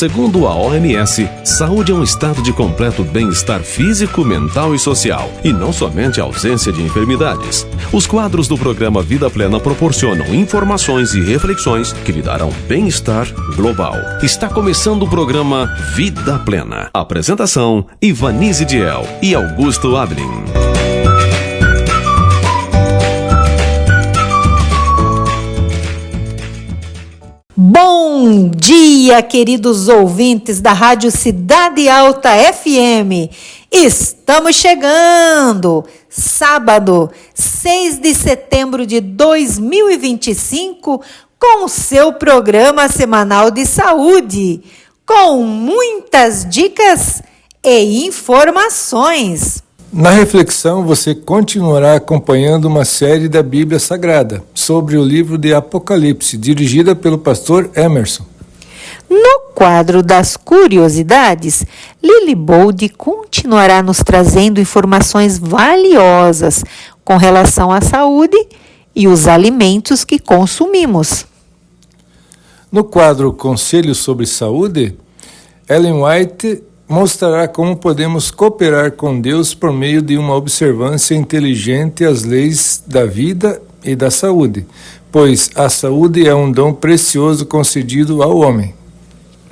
Segundo a OMS, saúde é um estado de completo bem-estar físico, mental e social, e não somente a ausência de enfermidades. Os quadros do programa Vida Plena proporcionam informações e reflexões que lhe darão bem-estar global. Está começando o programa Vida Plena. Apresentação: Ivanise Diel e Augusto Ablin. Bom dia, queridos ouvintes da Rádio Cidade Alta FM. Estamos chegando! Sábado, 6 de setembro de 2025, com o seu programa semanal de saúde, com muitas dicas e informações. Na reflexão, você continuará acompanhando uma série da Bíblia Sagrada sobre o livro de Apocalipse, dirigida pelo pastor Emerson. No quadro das curiosidades, Lili Bold continuará nos trazendo informações valiosas com relação à saúde e os alimentos que consumimos. No quadro Conselhos sobre Saúde, Ellen White mostrará como podemos cooperar com Deus por meio de uma observância inteligente às leis da vida e da saúde, pois a saúde é um dom precioso concedido ao homem.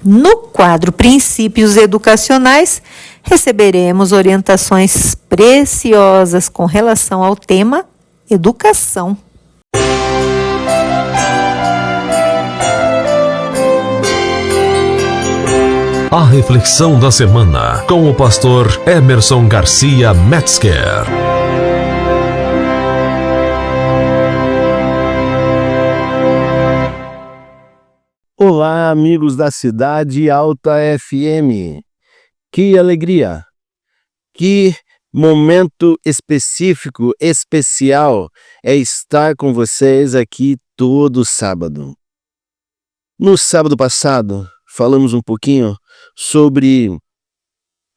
No quadro Princípios Educacionais, receberemos orientações preciosas com relação ao tema educação. A reflexão da semana com o pastor Emerson Garcia Metzger. Olá, amigos da Cidade Alta FM. Que alegria! Que momento específico, especial é estar com vocês aqui todo sábado. No sábado passado, falamos um pouquinho sobre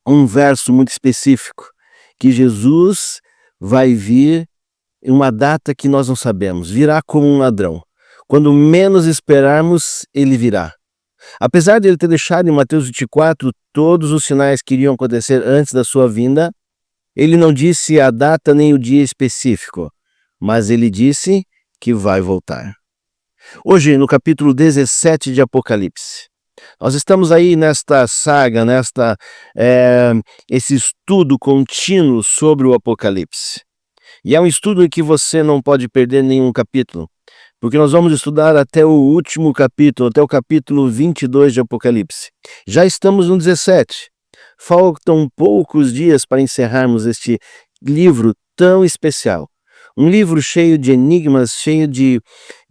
um verso muito específico, que Jesus vai vir em uma data que nós não sabemos, virá como um ladrão. Quando menos esperarmos, ele virá. Apesar de ele ter deixado em Mateus 24 todos os sinais que iriam acontecer antes da sua vinda, ele não disse a data nem o dia específico, mas ele disse que vai voltar. Hoje, no capítulo 17 de Apocalipse, nós estamos aí nesta saga, esse estudo contínuo sobre o Apocalipse. E é um estudo em que você não pode perder nenhum capítulo, porque nós vamos estudar até o último capítulo, até o capítulo 22 de Apocalipse. Já estamos no 17. Faltam poucos dias para encerrarmos este livro tão especial. Um livro cheio de enigmas, cheio de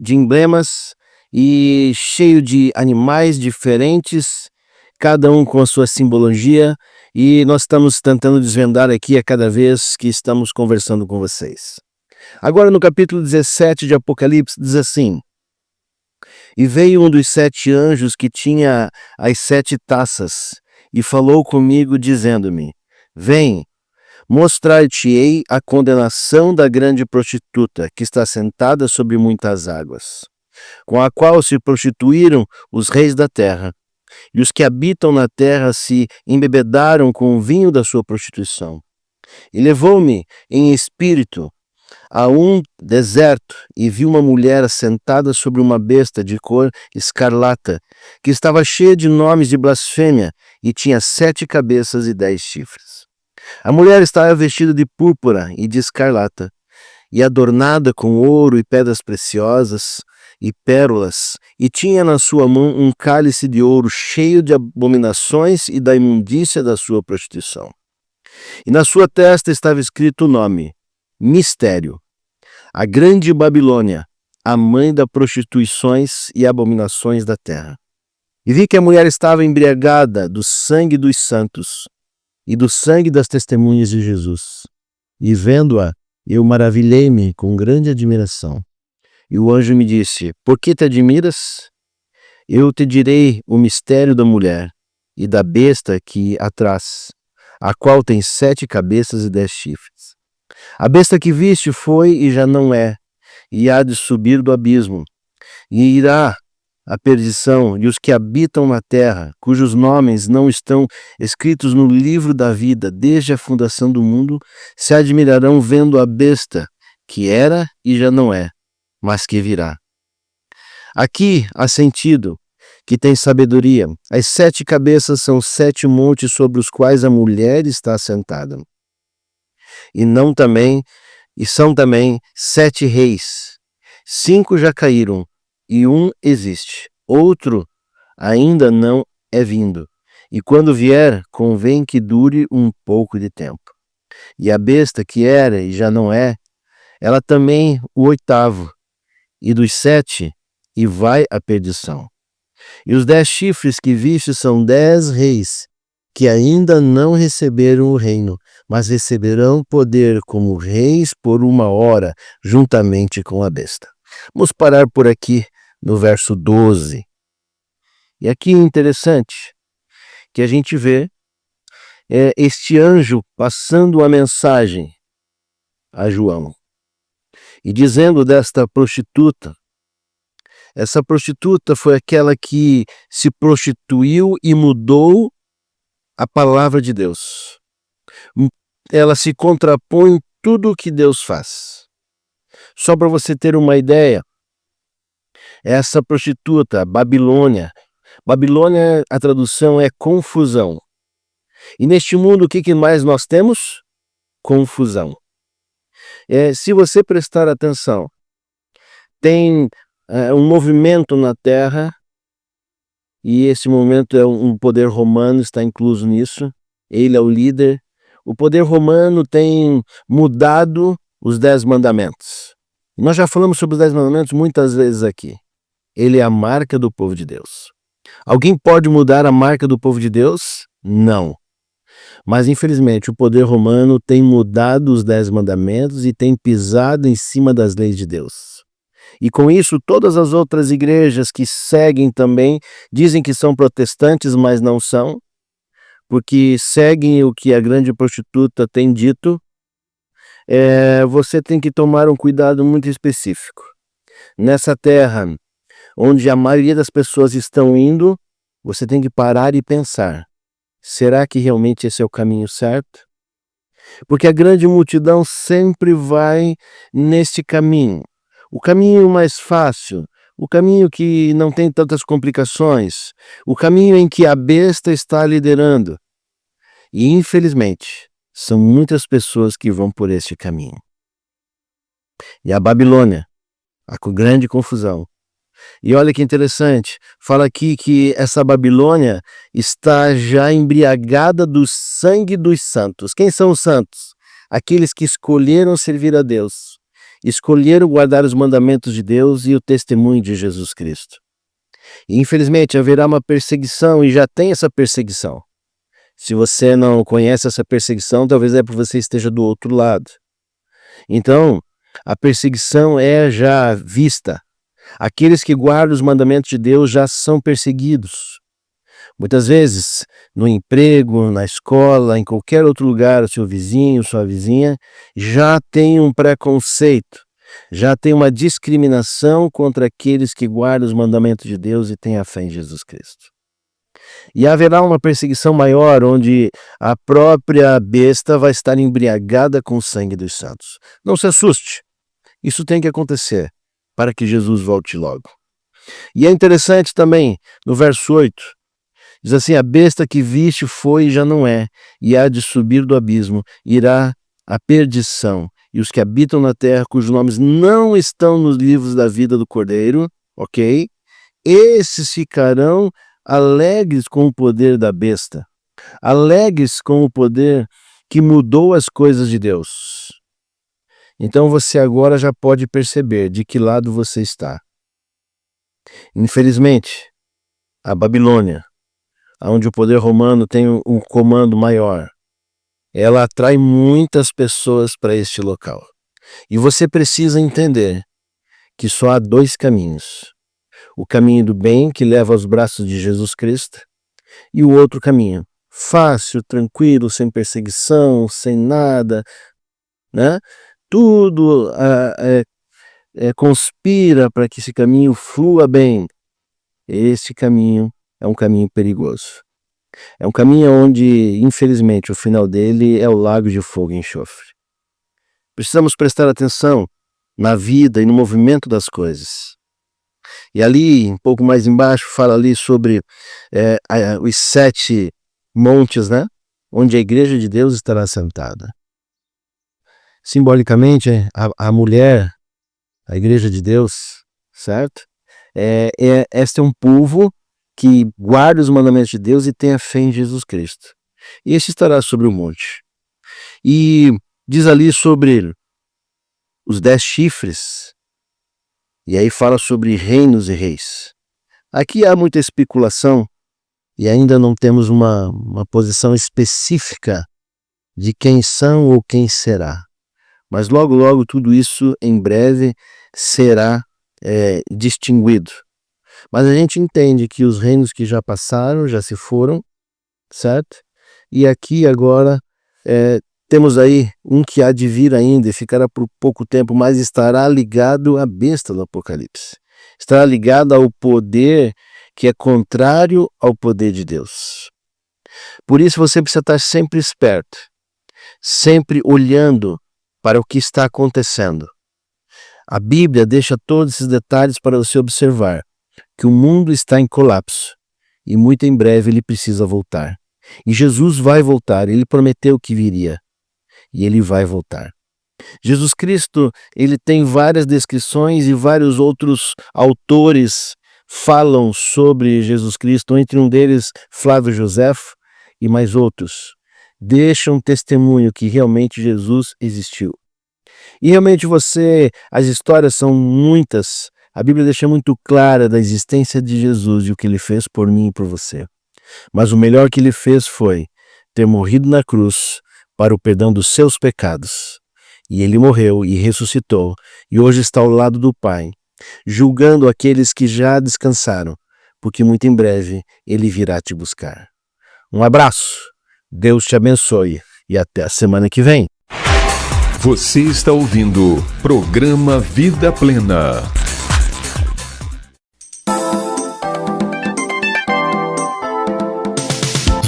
emblemas, e cheio de animais diferentes, cada um com a sua simbologia, e nós estamos tentando desvendar aqui a cada vez que estamos conversando com vocês. Agora no capítulo 17 de Apocalipse diz assim: E veio um dos 7 anjos que tinha as 7 taças, e falou comigo dizendo-me: Vem, mostrar-te-ei a condenação da grande prostituta, que está sentada sobre muitas águas, com a qual se prostituíram os reis da terra, e os que habitam na terra se embebedaram com o vinho da sua prostituição. E levou-me em espírito a um deserto, e vi uma mulher assentada sobre uma besta de cor escarlata, que estava cheia de nomes de blasfêmia, e tinha 7 cabeças e 10 chifres. A mulher estava vestida de púrpura e de escarlata, e adornada com ouro e pedras preciosas, e pérolas, e tinha na sua mão um cálice de ouro cheio de abominações e da imundícia da sua prostituição. E na sua testa estava escrito o nome: Mistério, a grande Babilônia, a mãe das prostituições e abominações da terra. E vi que a mulher estava embriagada do sangue dos santos e do sangue das testemunhas de Jesus. E vendo-a, eu maravilhei-me com grande admiração. E o anjo me disse: Por que te admiras? Eu te direi o mistério da mulher e da besta que a traz, a qual tem 7 cabeças e 10 chifres. A besta que viste foi e já não é, e há de subir do abismo, e irá a perdição, e os que habitam na terra, cujos nomes não estão escritos no livro da vida desde a fundação do mundo, se admirarão vendo a besta, que era e já não é, mas que virá. Aqui há sentido, que tem sabedoria. As 7 cabeças são 7 montes sobre os quais a mulher está assentada. E são também 7 reis. 5 já caíram, e um existe. Outro ainda não é vindo. E quando vier, convém que dure um pouco de tempo. E a besta que era e já não é, ela também o 8º, e dos 7, e vai à perdição. E os 10 chifres que viste são 10 reis, que ainda não receberam o reino, mas receberão poder como reis por 1 hora, juntamente com a besta. Vamos parar por aqui no verso 12. E aqui é interessante que a gente vê este anjo passando a mensagem a João e dizendo desta prostituta. Essa prostituta foi aquela que se prostituiu e mudou a palavra de Deus. Ela se contrapõe em tudo o que Deus faz. Só para você ter uma ideia, essa prostituta, Babilônia, a tradução é confusão. E neste mundo, o que mais nós temos? Confusão. Se você prestar atenção, tem um movimento na Terra, e esse movimento é um poder romano, está incluso nisso. Ele é o líder. O poder romano tem mudado os 10 mandamentos. Nós já falamos sobre os 10 mandamentos muitas vezes aqui. Ele é a marca do povo de Deus. Alguém pode mudar a marca do povo de Deus? Não. Mas, infelizmente, o poder romano tem mudado os 10 mandamentos e tem pisado em cima das leis de Deus. E com isso, todas as outras igrejas que seguem também dizem que são protestantes, mas não são, porque seguem o que a grande prostituta tem dito. Você tem que tomar um cuidado muito específico. Nessa terra, onde a maioria das pessoas estão indo, você tem que parar e pensar: será que realmente esse é o caminho certo? Porque a grande multidão sempre vai neste caminho. O caminho mais fácil, o caminho que não tem tantas complicações, o caminho em que a besta está liderando. E, infelizmente, são muitas pessoas que vão por este caminho. E a Babilônia, a grande confusão. E olha que interessante, fala aqui que essa Babilônia está já embriagada do sangue dos santos. Quem são os santos? Aqueles que escolheram servir a Deus. Escolheram guardar os mandamentos de Deus e o testemunho de Jesus Cristo. E, infelizmente, haverá uma perseguição, e já tem essa perseguição. Se você não conhece essa perseguição, talvez porque você esteja do outro lado. Então, a perseguição é já vista. Aqueles que guardam os mandamentos de Deus já são perseguidos. Muitas vezes, no emprego, na escola, em qualquer outro lugar, o seu vizinho, sua vizinha, já tem um preconceito, já tem uma discriminação contra aqueles que guardam os mandamentos de Deus e têm a fé em Jesus Cristo. E haverá uma perseguição maior, onde a própria besta vai estar embriagada com o sangue dos santos. Não se assuste, isso tem que acontecer para que Jesus volte logo. E é interessante também, no verso 8, diz assim: a besta que viste foi e já não é, e há de subir do abismo, irá à perdição. E os que habitam na terra, cujos nomes não estão nos livros da vida do Cordeiro, ok? Esses ficarão alegres com o poder da besta, alegres com o poder que mudou as coisas de Deus. Então você agora já pode perceber de que lado você está. Infelizmente, a Babilônia, onde o poder romano tem um comando maior, ela atrai muitas pessoas para este local. E você precisa entender que só há 2 caminhos. O caminho do bem, que leva aos braços de Jesus Cristo, e o outro caminho, fácil, tranquilo, sem perseguição, sem nada, né? Tudo conspira para que esse caminho flua bem. esse caminho é um caminho perigoso. É um caminho onde, infelizmente, o final dele é o lago de fogo e enxofre. Precisamos prestar atenção na vida e no movimento das coisas. E ali, um pouco mais embaixo, fala ali sobre os 7 montes, né? Onde a igreja de Deus estará sentada. Simbolicamente, a mulher, a igreja de Deus, certo? Este é um povo que guarda os mandamentos de Deus e tem a fé em Jesus Cristo. E este estará sobre o monte. E diz ali sobre os 10 chifres, e aí fala sobre reinos e reis. Aqui há muita especulação e ainda não temos uma posição específica de quem são ou quem será. Mas logo, logo tudo isso em breve será distinguido. Mas a gente entende que os reinos que já passaram, já se foram, certo? E aqui agora temos aí um que há de vir ainda e ficará por pouco tempo, mas estará ligado à besta do Apocalipse. Estará ligado ao poder que é contrário ao poder de Deus. Por isso você precisa estar sempre esperto, sempre olhando para o que está acontecendo. A Bíblia deixa todos esses detalhes para você observar, que o mundo está em colapso e muito em breve ele precisa voltar. E Jesus vai voltar, ele prometeu que viria e ele vai voltar. Jesus Cristo, ele tem várias descrições e vários outros autores falam sobre Jesus Cristo, entre um deles Flávio Joséfo e mais outros. Deixam testemunho que realmente Jesus existiu. E realmente as histórias são muitas. A Bíblia deixa muito clara da existência de Jesus e o que ele fez por mim e por você. Mas o melhor que ele fez foi ter morrido na cruz para o perdão dos seus pecados. E ele morreu e ressuscitou e hoje está ao lado do Pai, julgando aqueles que já descansaram, porque muito em breve ele virá te buscar. Um abraço, Deus te abençoe e até a semana que vem. Você está ouvindo o programa Vida Plena.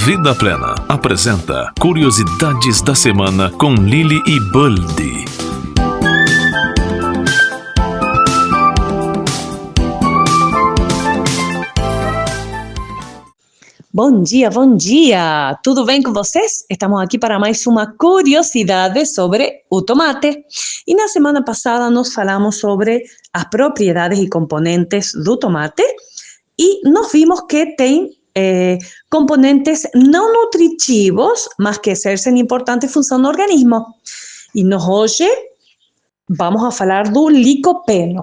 Vida Plena apresenta Curiosidades da Semana com Lily e Buldy. Bom dia! Tudo bem com vocês? Estamos aqui para mais uma curiosidade sobre o tomate. E na semana passada nós falamos sobre as propriedades e componentes do tomate e nós vimos que tem componentes não nutritivos, mas que exercem importante função no organismo. E nós hoje vamos a falar do licopeno,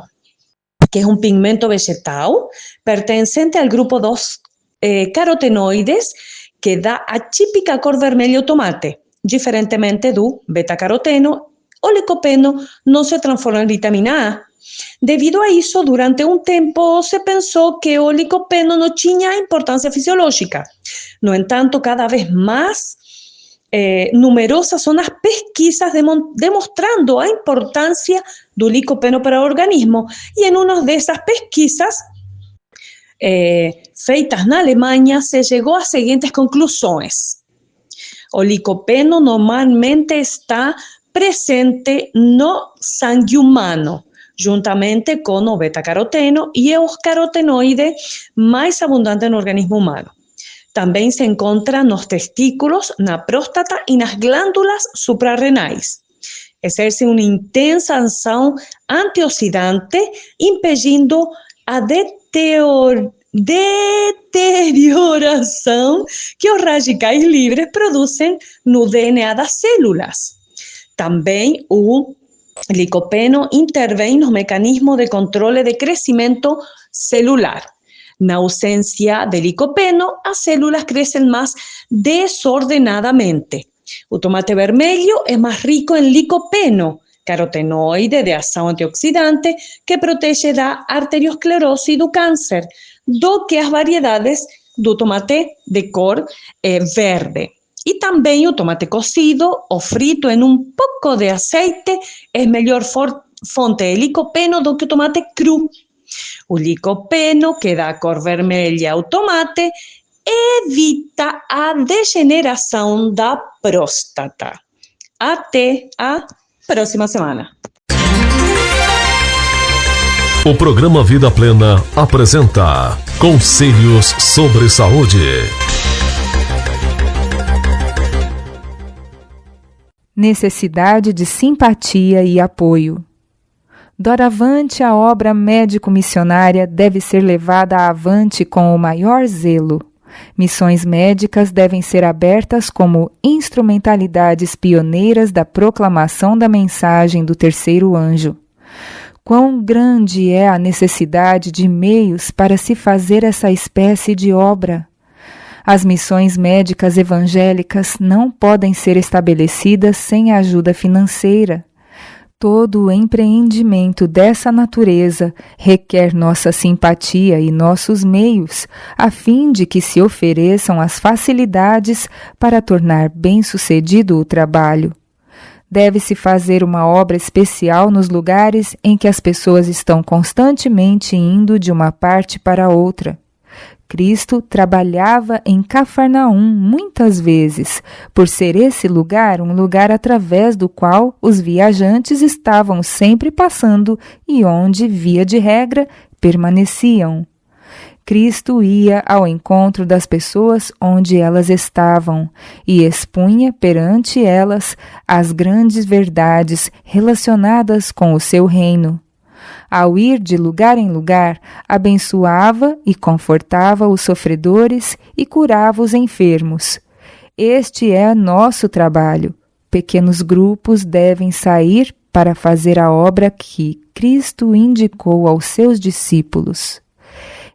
que é um pigmento vegetal pertencente ao grupo dos carotenoides que dá a típica cor vermelha ao tomate. Diferentemente do beta-caroteno, o licopeno não se transforma em vitamina A. Devido a isso, durante um tempo se pensou que o licopeno não tinha importância fisiológica. No entanto, cada vez mais numerosas são as pesquisas demonstrando a importância do licopeno para o organismo. E em uma dessas pesquisas, feitas na Alemanha, se chegou às seguintes conclusões. O licopeno normalmente está presente no sangue humano, juntamente com o beta-caroteno e os carotenoides mais abundantes no organismo humano. Também se encontra nos testículos, na próstata e nas glândulas suprarrenais. Exerce uma intensa ação antioxidante, impedindo a deterioração que os radicais livres produzem no DNA das células. Também o licopeno intervém no mecanismo de controle de crescimento celular. Na ausência de licopeno, as células crescem mais desordenadamente. O tomate vermelho é mais rico em licopeno, carotenoide de ação antioxidante que protege da arteriosclerose e do câncer, do que as variedades do tomate de cor verde. E também o tomate cozido ou frito em um pouco de azeite é melhor fonte de licopeno do que o tomate cru. O licopeno, que dá a cor vermelha ao tomate, evita a degeneração da próstata. Até a próxima semana. O programa Vida Plena apresenta Conselhos sobre Saúde. Necessidade de simpatia e apoio. Doravante, a obra médico-missionária deve ser levada avante com o maior zelo. Missões médicas devem ser abertas como instrumentalidades pioneiras da proclamação da mensagem do terceiro anjo. Quão grande é a necessidade de meios para se fazer essa espécie de obra! As missões médicas evangélicas não podem ser estabelecidas sem ajuda financeira. Todo o empreendimento dessa natureza requer nossa simpatia e nossos meios, a fim de que se ofereçam as facilidades para tornar bem-sucedido o trabalho. Deve-se fazer uma obra especial nos lugares em que as pessoas estão constantemente indo de uma parte para outra. Cristo trabalhava em Cafarnaum muitas vezes, por ser esse lugar um lugar através do qual os viajantes estavam sempre passando e onde, via de regra, permaneciam. Cristo ia ao encontro das pessoas onde elas estavam e expunha perante elas as grandes verdades relacionadas com o seu reino. Ao ir de lugar em lugar, abençoava e confortava os sofredores e curava os enfermos. Este é nosso trabalho. Pequenos grupos devem sair para fazer a obra que Cristo indicou aos seus discípulos.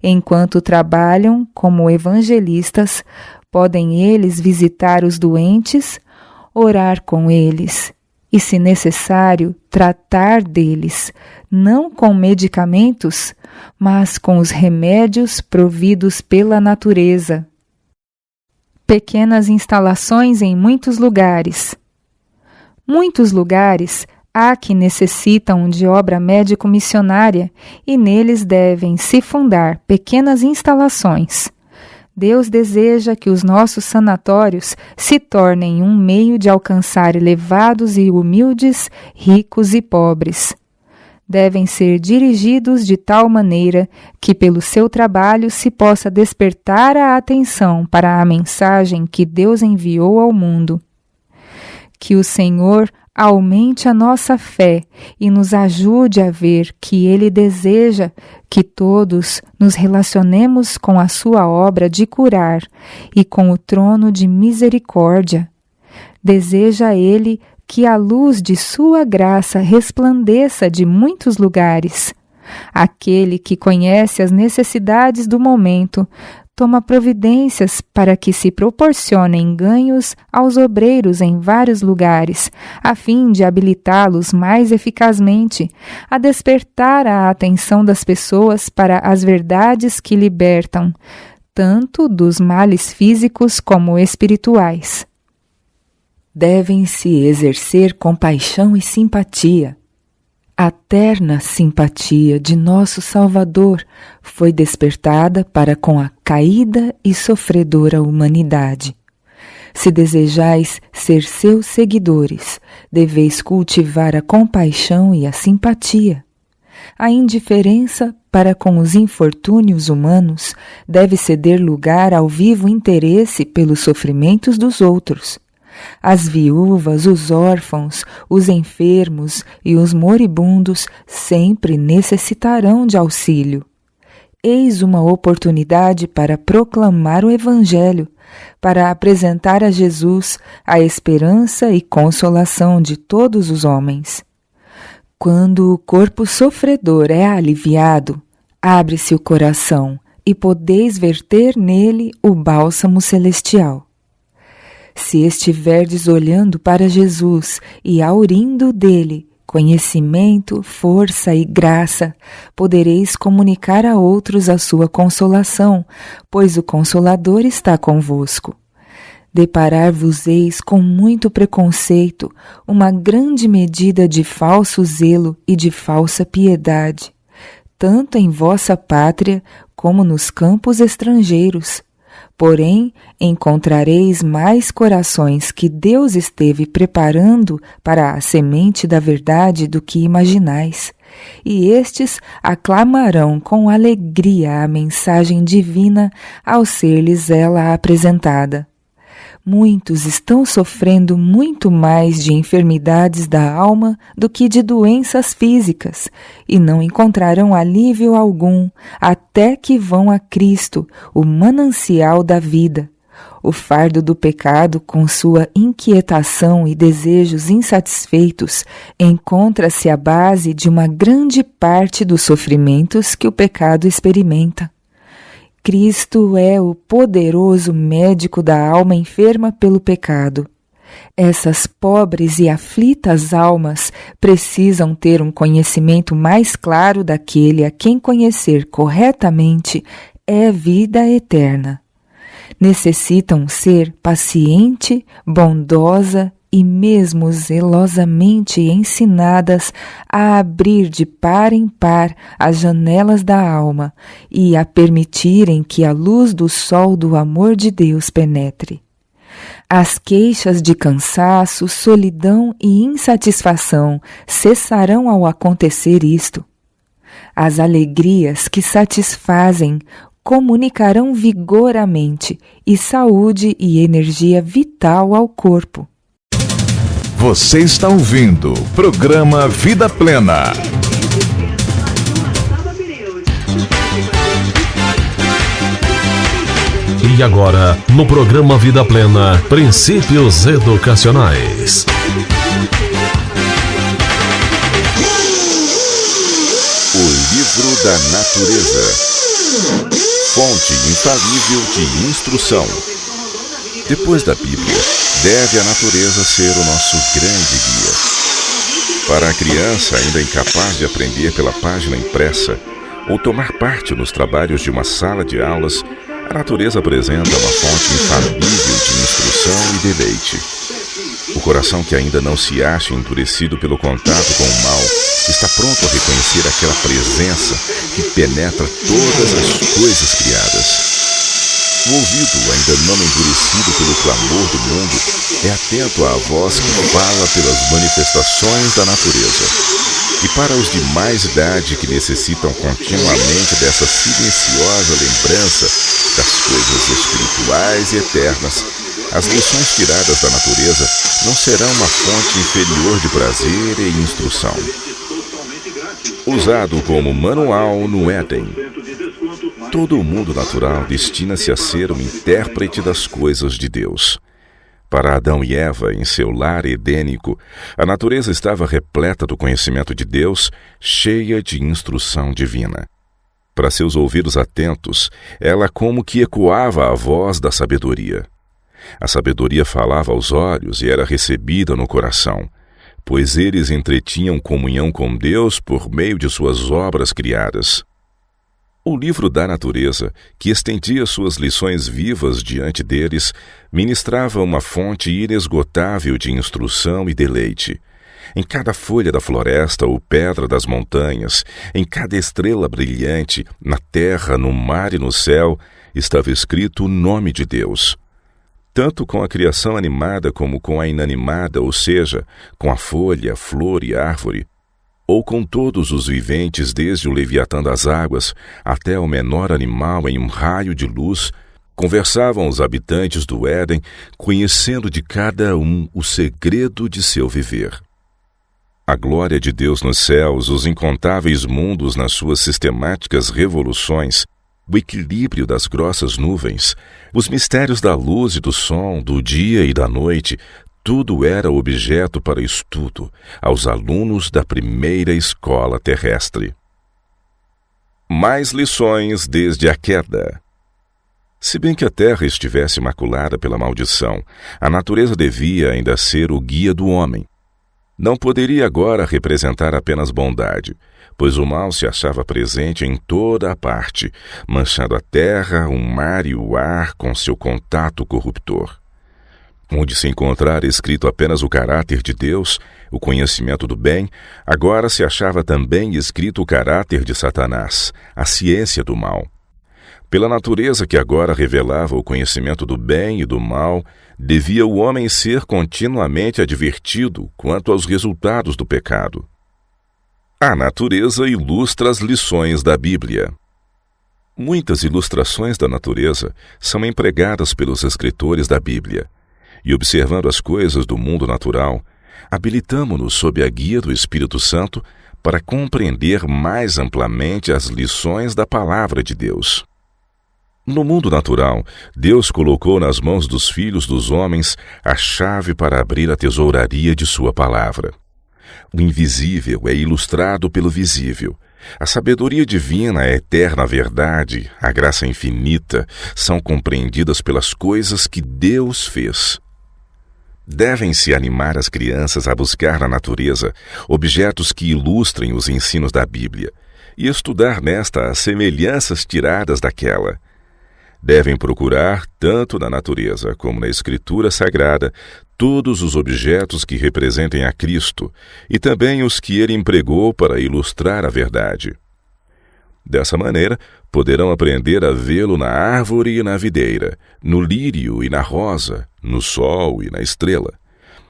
Enquanto trabalham como evangelistas, podem eles visitar os doentes, orar com eles e, se necessário, tratar deles, não com medicamentos, mas com os remédios providos pela natureza. Pequenas instalações em muitos lugares. Muitos lugares há que necessitam de obra médico-missionária e neles devem se fundar pequenas instalações. Deus deseja que os nossos sanatórios se tornem um meio de alcançar elevados e humildes, ricos e pobres. Devem ser dirigidos de tal maneira que pelo seu trabalho se possa despertar a atenção para a mensagem que Deus enviou ao mundo. Que o Senhor aumente a nossa fé e nos ajude a ver que Ele deseja que todos nos relacionemos com a sua obra de curar e com o trono de misericórdia. Deseja Ele que a luz de sua graça resplandeça de muitos lugares. Aquele que conhece as necessidades do momento toma providências para que se proporcionem ganhos aos obreiros em vários lugares, a fim de habilitá-los mais eficazmente a despertar a atenção das pessoas para as verdades que libertam, tanto dos males físicos como espirituais. Devem-se exercer compaixão e simpatia. A terna simpatia de nosso Salvador foi despertada para com a caída e sofredora humanidade. Se desejais ser seus seguidores, deveis cultivar a compaixão e a simpatia. A indiferença para com os infortúnios humanos deve ceder lugar ao vivo interesse pelos sofrimentos dos outros. As viúvas, os órfãos, os enfermos e os moribundos sempre necessitarão de auxílio. Eis uma oportunidade para proclamar o Evangelho, para apresentar a Jesus a esperança e consolação de todos os homens. Quando o corpo sofredor é aliviado, abre-se o coração e podeis verter nele o bálsamo celestial. Se estiverdes olhando para Jesus e aurindo dele conhecimento, força e graça, podereis comunicar a outros a sua consolação, pois o Consolador está convosco. Deparar-vos-eis com muito preconceito, uma grande medida de falso zelo e de falsa piedade. tanto em vossa pátria como nos campos estrangeiros. Porém, encontrareis mais corações que Deus esteve preparando para a semente da verdade do que imaginais, e estes aclamarão com alegria a mensagem divina ao ser-lhes ela apresentada. Muitos estão sofrendo muito mais de enfermidades da alma do que de doenças físicas, e não encontrarão alívio algum até que vão a Cristo, o manancial da vida. O fardo do pecado, com sua inquietação e desejos insatisfeitos, encontra-se à base de uma grande parte dos sofrimentos que o pecado experimenta. Cristo é o poderoso médico da alma enferma pelo pecado. Essas pobres e aflitas almas precisam ter um conhecimento mais claro daquele a quem conhecer corretamente é vida eterna. Necessitam ser paciente, bondosa e mesmo zelosamente ensinadas a abrir de par em par as janelas da alma e a permitirem que a luz do sol do amor de Deus penetre. As queixas de cansaço, solidão e insatisfação cessarão ao acontecer isto. As alegrias que satisfazem comunicarão vigor à mente e saúde e energia vital ao corpo. Você está ouvindo o programa Vida Plena. E agora, no programa Vida Plena, Princípios Educacionais. O livro da natureza. Fonte infalível de instrução. Depois da Bíblia, deve a natureza ser o nosso grande guia. Para a criança ainda incapaz de aprender pela página impressa ou tomar parte nos trabalhos de uma sala de aulas, a natureza apresenta uma fonte infalível de instrução e deleite. O coração que ainda não se acha endurecido pelo contato com o mal está pronto a reconhecer aquela presença que penetra todas as coisas criadas. O ouvido, ainda não endurecido pelo clamor do mundo, é atento à voz que fala pelas manifestações da natureza. E para os de mais idade que necessitam continuamente dessa silenciosa lembrança das coisas espirituais e eternas, as lições tiradas da natureza não serão uma fonte inferior de prazer e instrução. Usado como manual no Éden. Todo o mundo natural destina-se a ser um intérprete das coisas de Deus. Para Adão e Eva, em seu lar edênico, a natureza estava repleta do conhecimento de Deus, cheia de instrução divina. Para seus ouvidos atentos, ela como que ecoava a voz da sabedoria. A sabedoria falava aos olhos e era recebida no coração, pois eles entretinham comunhão com Deus por meio de suas obras criadas. O livro da natureza, que estendia suas lições vivas diante deles, ministrava uma fonte inesgotável de instrução e deleite. Em cada folha da floresta ou pedra das montanhas, em cada estrela brilhante, na terra, no mar e no céu, estava escrito o nome de Deus. Tanto com a criação animada como com a inanimada, ou seja, com a folha, flor e árvore, ou com todos os viventes, desde o leviatã das águas até o menor animal em um raio de luz, conversavam os habitantes do Éden, conhecendo de cada um o segredo de seu viver. A glória de Deus nos céus, os incontáveis mundos nas suas sistemáticas revoluções, o equilíbrio das grossas nuvens, os mistérios da luz e do som, do dia e da noite, tudo era objeto para estudo aos alunos da primeira escola terrestre. Mais lições desde a queda. Se bem que a terra estivesse maculada pela maldição, a natureza devia ainda ser o guia do homem. Não poderia agora representar apenas bondade, pois o mal se achava presente em toda a parte, manchando a terra, o mar e o ar com seu contato corruptor. Onde se encontrara escrito apenas o caráter de Deus, o conhecimento do bem, agora se achava também escrito o caráter de Satanás, a ciência do mal. Pela natureza que agora revelava o conhecimento do bem e do mal, devia o homem ser continuamente advertido quanto aos resultados do pecado. A natureza ilustra as lições da Bíblia. Muitas ilustrações da natureza são empregadas pelos escritores da Bíblia, e observando as coisas do mundo natural, habilitamo-nos sob a guia do Espírito Santo para compreender mais amplamente as lições da Palavra de Deus. No mundo natural, Deus colocou nas mãos dos filhos dos homens a chave para abrir a tesouraria de sua palavra. O invisível é ilustrado pelo visível. A sabedoria divina, a eterna verdade, a graça infinita, são compreendidas pelas coisas que Deus fez. Devem-se animar as crianças a buscar na natureza objetos que ilustrem os ensinos da Bíblia e estudar nesta as semelhanças tiradas daquela. Devem procurar, tanto na natureza como na Escritura Sagrada, todos os objetos que representem a Cristo e também os que ele empregou para ilustrar a verdade. Dessa maneira, poderão aprender a vê-lo na árvore e na videira, no lírio e na rosa, no sol e na estrela.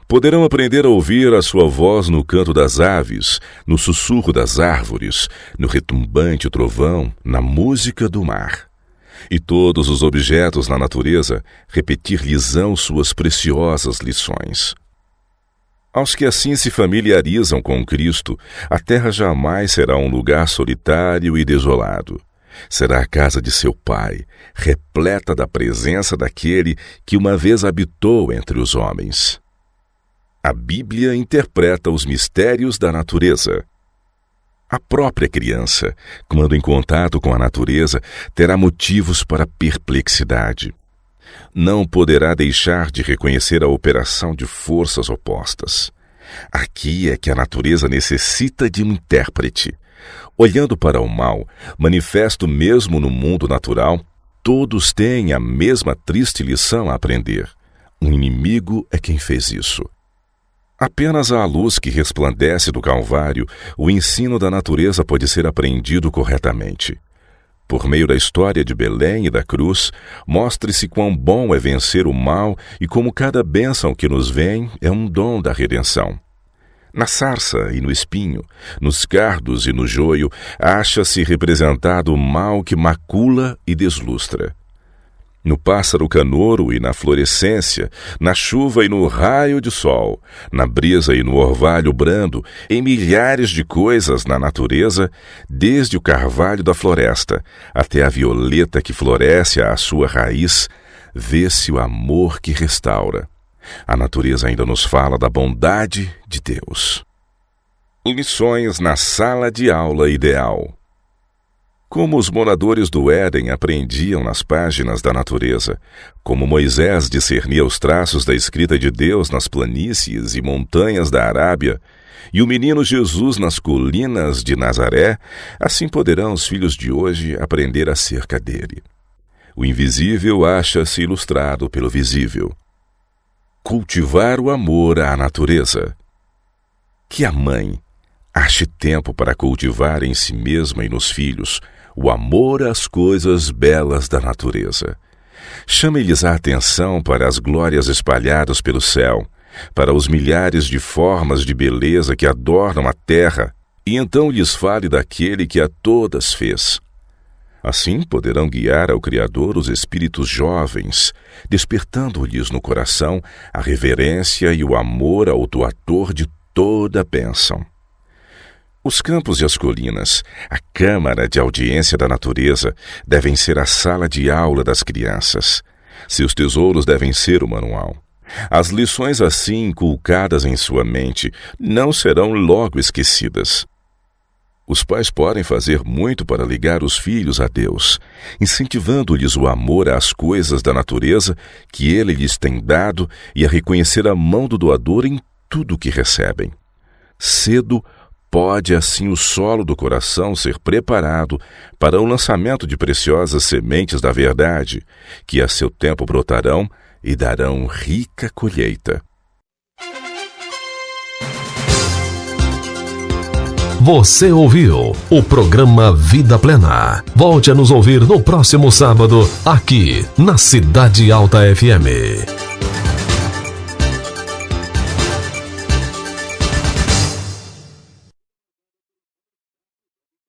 Poderão aprender a ouvir a sua voz no canto das aves, no sussurro das árvores, no retumbante trovão, na música do mar. E todos os objetos na natureza repetir-lhes-ão suas preciosas lições. Aos que assim se familiarizam com Cristo, a terra jamais será um lugar solitário e desolado. Será a casa de seu Pai, repleta da presença daquele que uma vez habitou entre os homens. A Bíblia interpreta os mistérios da natureza. A própria criança, quando em contato com a natureza, terá motivos para perplexidade. Não poderá deixar de reconhecer a operação de forças opostas. Aqui é que a natureza necessita de um intérprete. Olhando para o mal, manifesto mesmo no mundo natural, todos têm a mesma triste lição a aprender. Um inimigo é quem fez isso. Apenas à luz que resplandece do Calvário, o ensino da natureza pode ser aprendido corretamente. Por meio da história de Belém e da cruz, mostre-se quão bom é vencer o mal e como cada bênção que nos vem é um dom da redenção. Na sarça e no espinho, nos cardos e no joio, acha-se representado o mal que macula e deslustra. No pássaro canouro e na florescência, na chuva e no raio de sol, na brisa e no orvalho brando, em milhares de coisas na natureza, desde o carvalho da floresta até a violeta que floresce à sua raiz, vê-se o amor que restaura. A natureza ainda nos fala da bondade de Deus. Lições na sala de aula ideal. Como os moradores do Éden aprendiam nas páginas da natureza, como Moisés discernia os traços da escrita de Deus nas planícies e montanhas da Arábia, e o menino Jesus nas colinas de Nazaré, assim poderão os filhos de hoje aprender acerca dele. O invisível acha-se ilustrado pelo visível. Cultivar o amor à natureza. Que a mãe ache tempo para cultivar em si mesma e nos filhos o amor às coisas belas da natureza. Chame-lhes a atenção para as glórias espalhadas pelo céu, para os milhares de formas de beleza que adornam a terra, e então lhes fale daquele que a todas fez. Assim poderão guiar ao Criador os espíritos jovens, despertando-lhes no coração a reverência e o amor ao doador de toda a bênção. Os campos e as colinas, a câmara de audiência da natureza, devem ser a sala de aula das crianças. Seus tesouros devem ser o manual. As lições assim inculcadas em sua mente não serão logo esquecidas. Os pais podem fazer muito para ligar os filhos a Deus, incentivando-lhes o amor às coisas da natureza que Ele lhes tem dado e a reconhecer a mão do doador em tudo o que recebem. Cedo pode assim o solo do coração ser preparado para o lançamento de preciosas sementes da verdade, que a seu tempo brotarão e darão rica colheita. Você ouviu o programa Vida Plena. Volte a nos ouvir no próximo sábado, aqui na Cidade Alta FM.